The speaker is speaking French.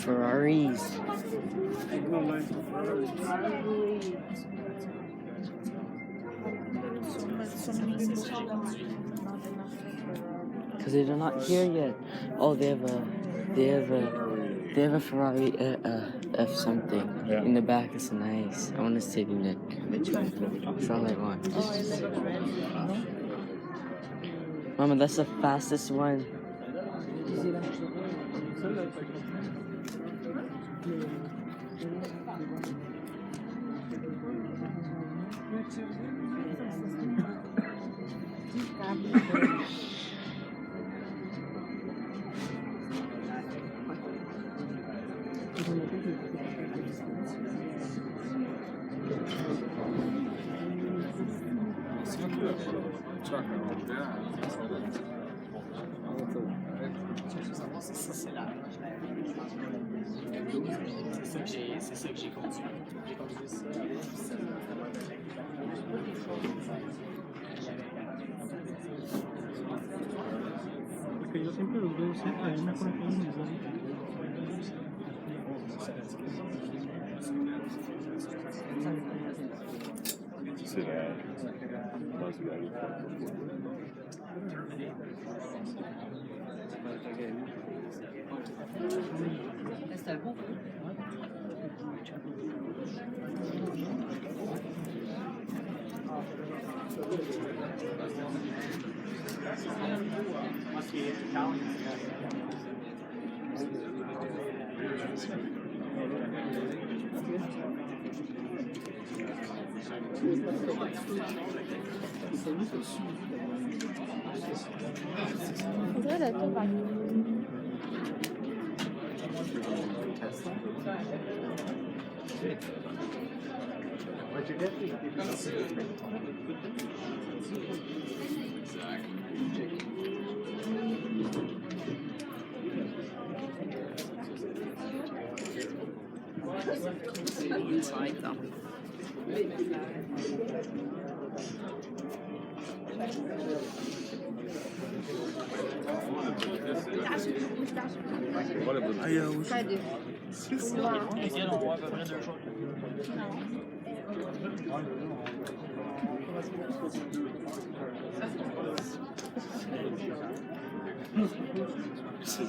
Ferraris. Because they're not here yet. Oh, they have a Ferrari F something in the back. It's nice. I want to sit in it. That's all I want. Mama, that's the fastest one. C'est ça que j'ai conduit. J'ai conduit ça. Perché io sempre lo vedo sempre una confusione. C'est la base de la vie. C'est bon. What'd you get? Inside them. Lesquels on voit à peu près 2 jours. C'est